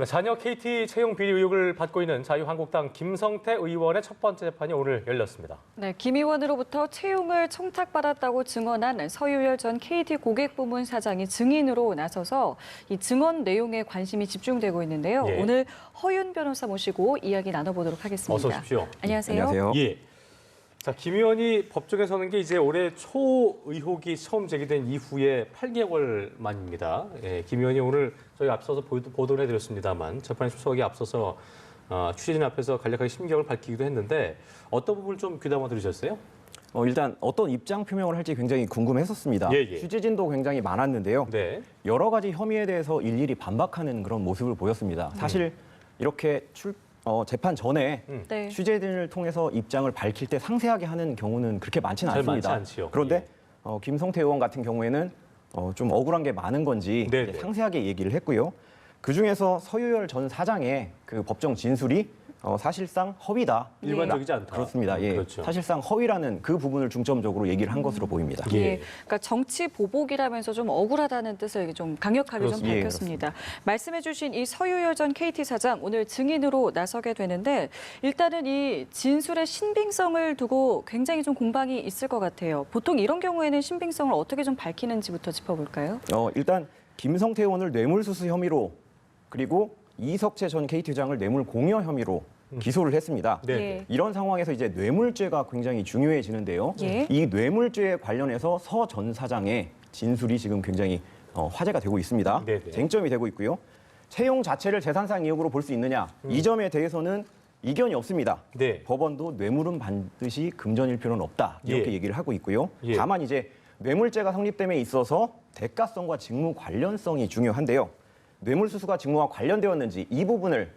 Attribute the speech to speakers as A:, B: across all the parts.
A: 자녀 KT 채용 비리 의혹을 받고 있는 자유한국당 김성태 의원의 첫 번째 재판이 오늘 열렸습니다.
B: 네, 김 의원으로부터 채용을 청탁받았다고 증언한 서유열 전 KT 고객부문 사장이 증인으로 나서서 이 증언 내용에 관심이 집중되고 있는데요.
A: 예.
B: 오늘 허윤 변호사 모시고 이야기 나눠보도록 하겠습니다.
A: 어서 오십시오.
B: 안녕하세요.
C: 안녕하세요.
A: 예. 자, 김 의원이 법정에 서는 게 이제 올해 초 의혹이 처음 제기된 이후에 8개월 만입니다. 예, 김 의원이 오늘 저희 앞서서 보도를 해드렸습니다만 재판에 출석하기 앞서서 취재진 앞에서 간략하게 심경을 밝히기도 했는데 어떤 부분을 좀 귀담아 들으셨어요?
C: 일단 어떤 입장 표명을 할지 굉장히 궁금했었습니다.
A: 예.
C: 취재진도 굉장히 많았는데요.
A: 네.
C: 여러 가지 혐의에 대해서 일일이 반박하는 그런 모습을 보였습니다. 사실 이렇게 재판 전에
B: 네.
C: 취재진을 통해서 입장을 밝힐 때 상세하게 하는 경우는 그렇게 많지는
A: 잘
C: 않습니다.
A: 많지 않지요.
C: 그런데 김성태 의원 같은 경우에는 좀 억울한 게 많은 건지
A: 네네.
C: 상세하게 얘기를 했고요. 그중에서 서유열 전 사장의 그 법정 진술이 사실상 허위다.
A: 일관적이지 않다.
C: 그렇습니다. 예.
A: 그렇죠.
C: 사실상 허위라는 그 부분을 중점적으로 얘기를 한 것으로 보입니다.
A: 예.
B: 예, 그러니까 정치 보복이라면서 좀 억울하다는 뜻을 좀 강력하게 좀
A: 그렇습니다.
B: 밝혔습니다. 말씀해주신 이 서유열 전 KT 사장 오늘 증인으로 나서게 되는데 일단은 이 진술의 신빙성을 두고 굉장히 좀 공방이 있을 것 같아요. 보통 이런 경우에는 신빙성을 어떻게 좀 밝히는지부터 짚어볼까요?
C: 일단 김성태 의원을 뇌물수수 혐의로 그리고 이석채 전 KT 회장을 뇌물 공여 혐의로 기소를 했습니다.
A: 네.
B: 예.
C: 이런 상황에서 이제 뇌물죄가 굉장히 중요해지는데요.
B: 예.
C: 이 뇌물죄에 관련해서 서 전 사장의 진술이 지금 굉장히 화제가 되고 있습니다.
A: 네네.
C: 쟁점이 되고 있고요. 채용 자체를 재산상 이익으로 볼 수 있느냐 이 점에 대해서는 이견이 없습니다.
A: 네.
C: 법원도 뇌물은 반드시 금전일 필요는 없다 이렇게
A: 예.
C: 얘기를 하고 있고요.
A: 예.
C: 다만 이제 뇌물죄가 성립됨에 있어서 대가성과 직무 관련성이 중요한데요. 뇌물수수가 직무와 관련되었는지 이 부분을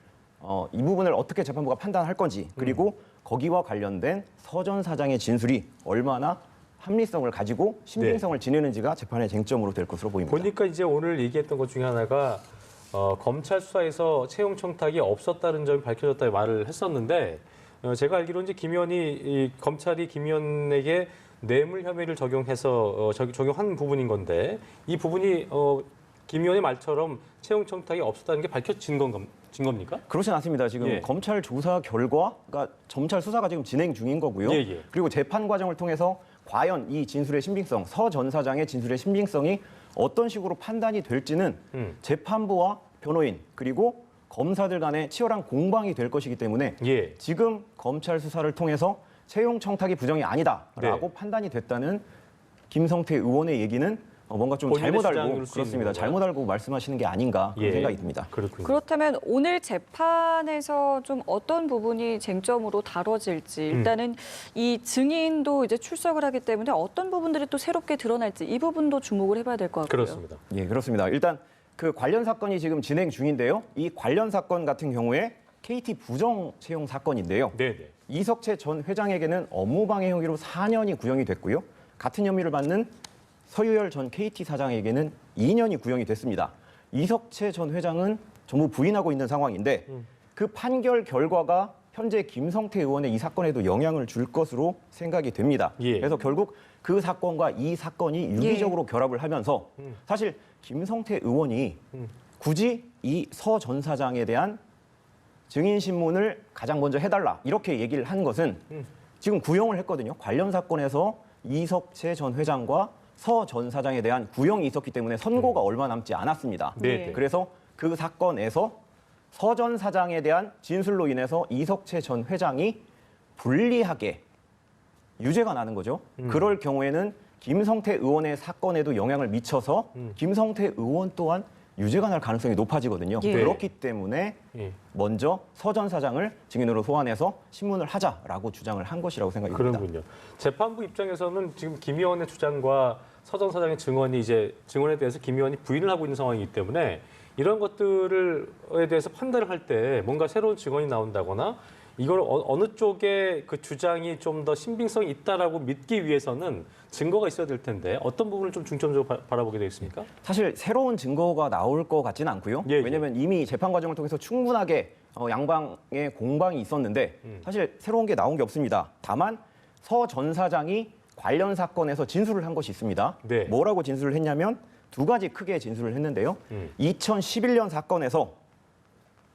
C: 어떻게 재판부가 판단할 건지 그리고 거기와 관련된 서 전 사장의 진술이 얼마나 합리성을 가지고 신빙성을 지니는지가 재판의 쟁점으로 될 것으로 보입니다.
A: 보니까 이제 오늘 얘기했던 것 중에 하나가 검찰 수사에서 채용 청탁이 없었다는 점이 밝혀졌다고 말을 했었는데 제가 알기로는 이제 김 의원이 검찰이 김 의원에게 뇌물 혐의를 적용해서 적용한 부분인 건데 이 부분이 김 의원의 말처럼 채용 청탁이 없었다는 게 밝혀진 겁니까?
C: 그렇진 않습니다. 지금
A: 예.
C: 검찰 조사 결과, 그러니까 검찰 수사가 지금 진행 중인 거고요.
A: 예.
C: 그리고 재판 과정을 통해서 과연 이 진술의 신빙성, 서 전 사장의 진술의 신빙성이 어떤 식으로 판단이 될지는 재판부와 변호인 그리고 검사들 간의 치열한 공방이 될 것이기 때문에
A: 예.
C: 지금 검찰 수사를 통해서 채용 청탁이 부정이 아니다라고
A: 네.
C: 판단이 됐다는 김성태 의원의 얘기는 뭔가 좀
A: 본인의
C: 잘못 알고
A: 주장일 수 있는
C: 그렇습니다.
A: 건가요?
C: 잘못 알고 말씀하시는 게 아닌가 그런
A: 예.
C: 생각이 듭니다.
A: 그렇군요.
B: 그렇다면 오늘 재판에서 좀 어떤 부분이 쟁점으로 다뤄질지 일단은 이 증인도 이제 출석을 하기 때문에 어떤 부분들이 또 새롭게 드러날지 이 부분도 주목을 해봐야 될 것 같고요.
A: 그렇습니다.
C: 예, 그렇습니다. 일단 그 관련 사건이 지금 진행 중인데요. 이 관련 사건 같은 경우에 KT 부정 채용 사건인데요.
A: 네네.
C: 이석채 전 회장에게는 업무방해 혐의로 4년이 구형이 됐고요. 같은 혐의를 받는 서유열 전 KT 사장에게는 2년이 구형이 됐습니다. 이석채 전 회장은 전부 부인하고 있는 상황인데 그 판결 결과가 현재 김성태 의원의 이 사건에도 영향을 줄 것으로 생각이 됩니다.
A: 예.
C: 그래서 결국 그 사건과 이 사건이 유기적으로 결합을 하면서 사실 김성태 의원이 굳이 이 서 전 사장에 대한 증인 신문을 가장 먼저 해달라 이렇게 얘기를 한 것은 지금 구형을 했거든요. 관련 사건에서 이석채 전 회장과 서 전 사장에 대한 구형이 있었기 때문에 선고가 얼마 남지 않았습니다.
A: 네.
C: 그래서 그 사건에서 서 전 사장에 대한 진술로 인해서 이석채 전 회장이 불리하게 유죄가 나는 거죠. 그럴 경우에는 김성태 의원의 사건에도 영향을 미쳐서 김성태 의원 또한 유죄가 날 가능성이 높아지거든요.
B: 예.
C: 그렇기 때문에
A: 예.
C: 먼저 서 전 사장을 증인으로 소환해서 신문을 하자라고 주장을 한 것이라고 생각이 듭니다.
A: 그런군요. 재판부 입장에서는 지금 김 의원의 주장과 서 전 사장의 증언에 대해서 김 의원이 부인을 하고 있는 상황이기 때문에 이런 것들에 대해서 판단을 할 때 뭔가 새로운 증언이 나온다거나 이걸 어느 쪽에 그 주장이 좀 더 신빙성이 있다라고 믿기 위해서는 증거가 있어야 될 텐데 어떤 부분을 좀 중점적으로 바라보게 되어 있습니까?
C: 사실 새로운 증거가 나올 것 같지는 않고요.
A: 예.
C: 왜냐하면 이미 재판 과정을 통해서 충분하게 양방의 공방이 있었는데 사실 새로운 게 나온 게 없습니다. 다만 서 전 사장이 관련 사건에서 진술을 한 것이 있습니다.
A: 네.
C: 뭐라고 진술을 했냐면 두 가지 크게 진술을 했는데요. 2011년 사건에서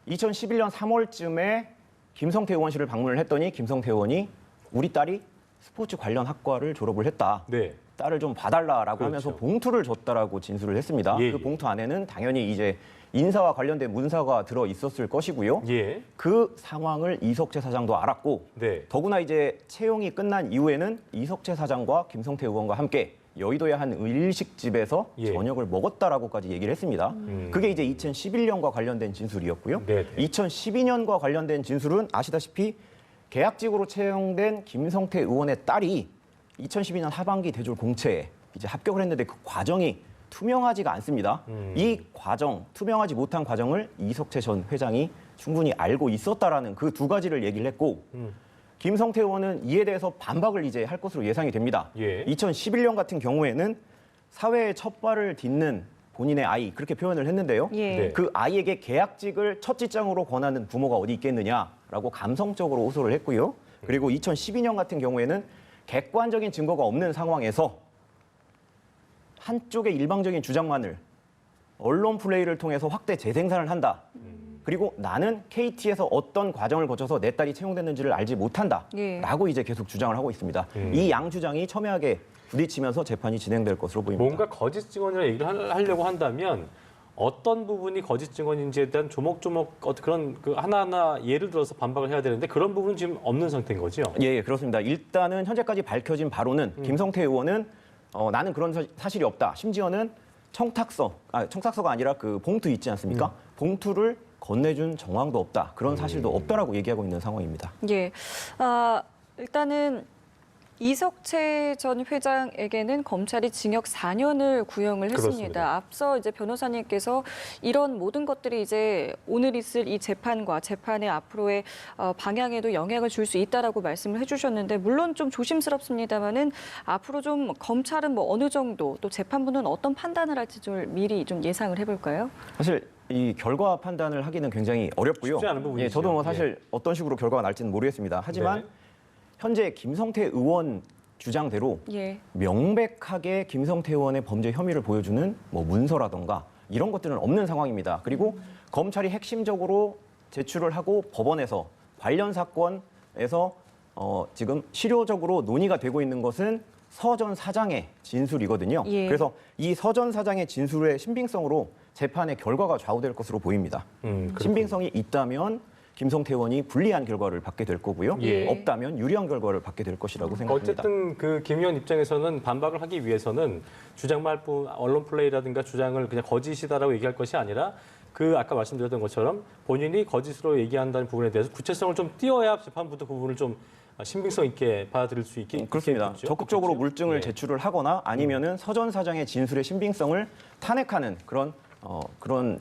C: 2011년 3월쯤에 김성태 의원실을 방문을 했더니 김성태 의원이 우리 딸이 스포츠 관련 학과를 졸업을 했다.
A: 네.
C: 딸을 좀 봐달라라고
A: 그렇죠.
C: 하면서 봉투를 줬다라고 진술을 했습니다.
A: 예,
C: 그
A: 예.
C: 봉투 안에는 당연히 이제 인사와 관련된 문서가 들어 있었을 것이고요.
A: 예.
C: 그 상황을 이석채 사장도 알았고
A: 네.
C: 더구나 이제 채용이 끝난 이후에는 이석채 사장과 김성태 의원과 함께 여의도의 한 일식집에서
A: 예.
C: 저녁을 먹었다라고까지 얘기를 했습니다. 그게 이제 2011년과 관련된 진술이었고요.
A: 네네.
C: 2012년과 관련된 진술은 아시다시피 계약직으로 채용된 김성태 의원의 딸이 2012년 하반기 대졸 공채에 이제 합격을 했는데 그 과정이 투명하지가 않습니다. 이 과정, 투명하지 못한 과정을 이석채 전 회장이 충분히 알고 있었다라는 그 두 가지를 얘기를 했고 김성태 의원은 이에 대해서 반박을 이제 할 것으로 예상이 됩니다.
A: 예.
C: 2011년 같은 경우에는 사회의 첫 발을 딛는 본인의 아이 그렇게 표현을 했는데요.
B: 예.
A: 네.
C: 그 아이에게 계약직을 첫 직장으로 권하는 부모가 어디 있겠느냐라고 감성적으로 호소를 했고요. 그리고 2012년 같은 경우에는 객관적인 증거가 없는 상황에서 한쪽의 일방적인 주장만을 언론 플레이를 통해서 확대 재생산을 한다. 그리고 나는 KT에서 어떤 과정을 거쳐서 내 딸이 채용됐는지를 알지 못한다라고
B: 예.
C: 이제 계속 주장을 하고 있습니다. 이 양 주장이 첨예하게 부딪히면서 재판이 진행될 것으로 보입니다.
A: 뭔가 거짓 증언이라 얘기를 하려고 한다면 어떤 부분이 거짓 증언인지에 대한 조목조목 어떤 그런 그 하나하나 예를 들어서 반박을 해야 되는데 그런 부분은 지금 없는 상태인 거죠?
C: 예, 그렇습니다. 일단은 현재까지 밝혀진 바로는 김성태 의원은 나는 그런 사실이 없다. 심지어는 청탁서가 아니라 그 봉투 있지 않습니까? 봉투를 건네준 정황도 없다. 그런 사실도 없다라고 얘기하고 있는 상황입니다.
B: 예. 일단은 이석채 전 회장에게는 검찰이 징역 4년을 구형을 했습니다.
A: 그렇습니다.
B: 앞서 이제 변호사님께서 이런 모든 것들이 이제 오늘 있을 이 재판과 재판의 앞으로의 방향에도 영향을 줄 수 있다라고 말씀을 해주셨는데 물론 좀 조심스럽습니다만은 앞으로 좀 검찰은 뭐 어느 정도 또 재판부는 어떤 판단을 할지 좀 미리 좀 예상을 해볼까요?
C: 사실 이 결과 판단을 하기는 굉장히 어렵고요.
A: 쉽지 않은 부분이죠.
C: 예, 저도 뭐 사실 어떤 식으로 결과가 날지는 모르겠습니다. 하지만
A: 네.
C: 현재 김성태 의원 주장대로
B: 예.
C: 명백하게 김성태 의원의 범죄 혐의를 보여주는 뭐 문서라던가 이런 것들은 없는 상황입니다. 그리고 검찰이 핵심적으로 제출을 하고 법원에서 관련 사건에서 지금 실효적으로 논의가 되고 있는 것은 서 전 사장의 진술이거든요.
B: 예.
C: 그래서 이 서 전 사장의 진술의 신빙성으로 재판의 결과가 좌우될 것으로 보입니다.
A: 그렇군요.
C: 신빙성이 있다면 김성태 의원이 불리한 결과를 받게 될 거고요.
A: 예.
C: 없다면 유리한 결과를 받게 될 것이라고 생각합니다.
A: 어쨌든 그 김 의원 입장에서는 반박을 하기 위해서는 주장만 할 뿐 언론 플레이라든가 주장을 그냥 거짓이다라고 얘기할 것이 아니라 그 아까 말씀드렸던 것처럼 본인이 거짓으로 얘기한다는 부분에 대해서 구체성을 좀 띄워야 재판부도 그 부분을 좀 신빙성 있게 받아들일 수 있게
C: 그렇습니다.
A: 있겠죠?
C: 적극적으로
A: 그렇죠?
C: 물증을
A: 네.
C: 제출을 하거나 아니면은 서 전 사장의 진술의 신빙성을 탄핵하는 그런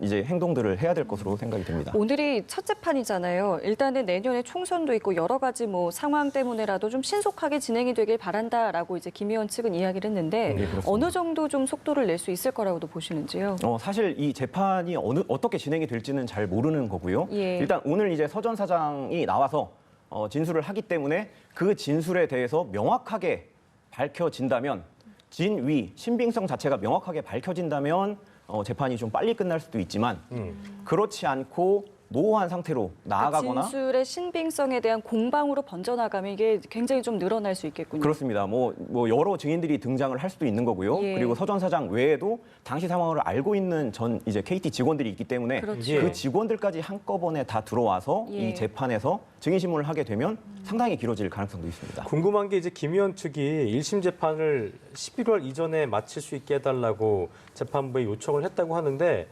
C: 이제 행동들을 해야 될 것으로 생각이 됩니다.
B: 오늘이 첫 재판이잖아요. 일단은 내년에 총선도 있고 여러 가지 뭐 상황 때문에라도 좀 신속하게 진행이 되길 바란다라고 이제 김 의원 측은 이야기를 했는데
C: 그렇습니다.
B: 어느 정도 좀 속도를 낼 수 있을 거라고도 보시는지요?
C: 사실 이 재판이 어떻게 진행이 될지는 잘 모르는 거고요.
B: 예.
C: 일단 오늘 이제 서 전 사장이 나와서 진술을 하기 때문에 그 진술에 대해서 명확하게 밝혀진다면 진위, 신빙성 자체가 명확하게 밝혀진다면 재판이 좀 빨리 끝날 수도 있지만 그렇지 않고 모호한 상태로 나아가거나
B: 진술의 신빙성에 대한 공방으로 번져나가면 이게 굉장히 좀 늘어날 수 있겠군요.
C: 그렇습니다. 뭐 여러 증인들이 등장을 할 수도 있는 거고요.
B: 예.
C: 그리고 서 전 사장 외에도 당시 상황을 알고 있는 전 이제 KT 직원들이 있기 때문에
B: 그렇죠.
C: 그 직원들까지 한꺼번에 다 들어와서
B: 예.
C: 이 재판에서 증인 신문을 하게 되면 상당히 길어질 가능성도 있습니다.
A: 궁금한 게 이제 김 의원 측이 1심 재판을 11월 이전에 마칠 수 있게 해달라고 재판부에 요청을 했다고 하는데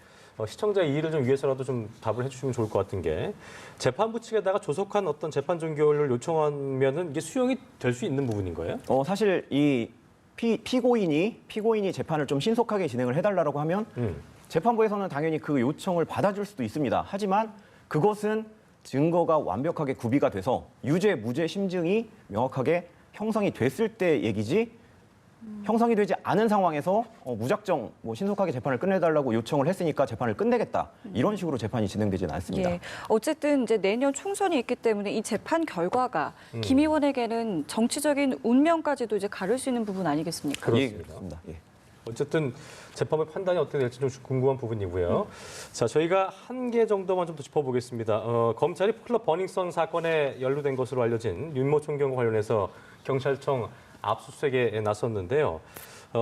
A: 시청자의 이의를 좀 위해서라도 좀 답을 해주시면 좋을 것 같은 게 재판부 측에다가 조속한 어떤 재판 종결을 요청하면은 이게 수용이 될 수 있는 부분인 거예요?
C: 사실 이 피고인이 재판을 좀 신속하게 진행을 해달라고 하면 재판부에서는 당연히 그 요청을 받아줄 수도 있습니다. 하지만 그것은 증거가 완벽하게 구비가 돼서 유죄, 무죄 심증이 명확하게 형성이 됐을 때 얘기지 형성이 되지 않은 상황에서 무작정 신속하게 재판을 끝내달라고 요청을 했으니까 재판을 끝내겠다. 이런 식으로 재판이 진행되지는 않습니다.
B: 예. 어쨌든 이제 내년 총선이 있기 때문에 이 재판 결과가 김 의원에게는 정치적인 운명까지도 이제 가를 수 있는 부분 아니겠습니까?
A: 그렇습니다.
C: 예, 그렇습니다. 예.
A: 어쨌든 재판의 판단이 어떻게 될지 좀 궁금한 부분이고요. 자, 저희가 한 개 정도만 좀 더 짚어보겠습니다. 검찰이 클럽 버닝썬 사건에 연루된 것으로 알려진 윤모 총경과 관련해서 경찰청 압수수색에 나섰는데요.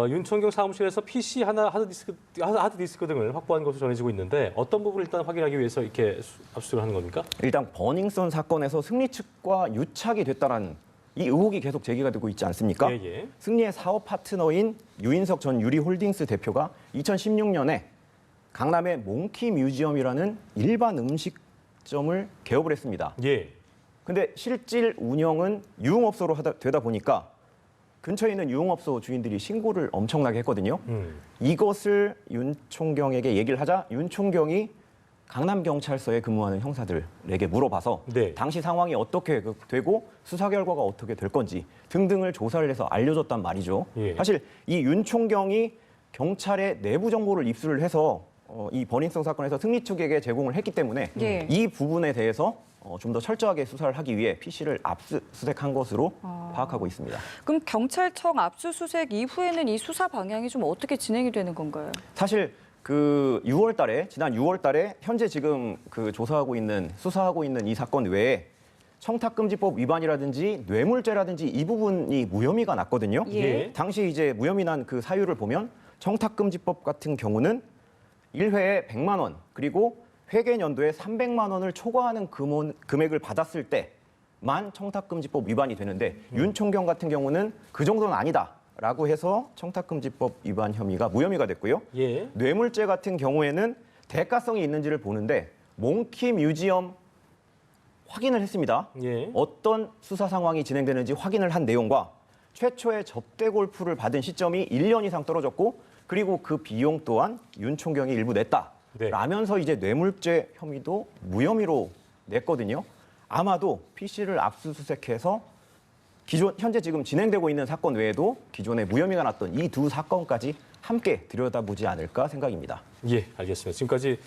A: 윤 총경 사무실에서 PC 하나, 하드디스크 등을 확보한 것으로 전해지고 있는데 어떤 부분을 일단 확인하기 위해서 이렇게 압수수색을 하는 겁니까?
C: 일단 버닝썬 사건에서 승리 측과 유착이 됐다는 이 의혹이 계속 제기가 되고 있지 않습니까?
A: 예, 예.
C: 승리의 사업 파트너인 유인석 전 유리홀딩스 대표가 2016년에 강남의 몽키 뮤지엄이라는 일반 음식점을 개업을 했습니다.
A: 예.
C: 근데 실질 운영은 유흥업소로 되다 보니까 근처에 있는 유흥업소 주인들이 신고를 엄청나게 했거든요. 이것을 윤 총경에게 얘기를 하자 윤 총경이 강남경찰서에 근무하는 형사들에게 물어봐서
A: 네.
C: 당시 상황이 어떻게 되고 수사 결과가 어떻게 될 건지 등등을 조사를 해서 알려줬단 말이죠.
A: 예.
C: 사실 이 윤 총경이 경찰의 내부 정보를 입수를 해서 이 버닝썬 사건에서 승리 측에게 제공을 했기 때문에
B: 예.
C: 이 부분에 대해서 좀 더 철저하게 수사를 하기 위해 PC를 압수수색한 것으로 파악하고 있습니다.
B: 그럼 경찰청 압수수색 이후에는 이 수사 방향이 좀 어떻게 진행이 되는 건가요?
C: 사실 지난 6월 달에 현재 지금 수사하고 있는 이 사건 외에 청탁금지법 위반이라든지 뇌물죄라든지 이 부분이 무혐의가 났거든요.
B: 예.
C: 당시 이제 무혐의 난 그 사유를 보면 청탁금지법 같은 경우는 1회에 100만 원 그리고 회계 연도에 300만 원을 초과하는 금액을 받았을 때만 청탁금지법 위반이 되는데 윤 총경 같은 경우는 그 정도는 아니다라고 해서 청탁금지법 위반 혐의가 무혐의가 됐고요.
A: 예.
C: 뇌물죄 같은 경우에는 대가성이 있는지를 보는데 몽키 뮤지엄 확인을 했습니다.
A: 예.
C: 어떤 수사 상황이 진행되는지 확인을 한 내용과 최초의 접대 골프를 받은 시점이 1년 이상 떨어졌고 그리고 그 비용 또한 윤 총경이 일부 냈다.
A: 네.
C: 라면서 이제 뇌물죄 혐의도 무혐의로 냈거든요. 아마도 PC를 압수수색해서 현재 지금 진행되고 있는 사건 외에도 기존에 무혐의가 났던 이 두 사건까지 함께 들여다보지 않을까 생각입니다.
A: 예, 알겠습니다. 지금까지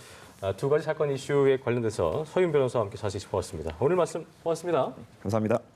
A: 두 가지 사건 이슈에 관련돼서 서윤 변호사와 함께 자세히 짚어봤습니다. 오늘 말씀 고맙습니다.
C: 감사합니다.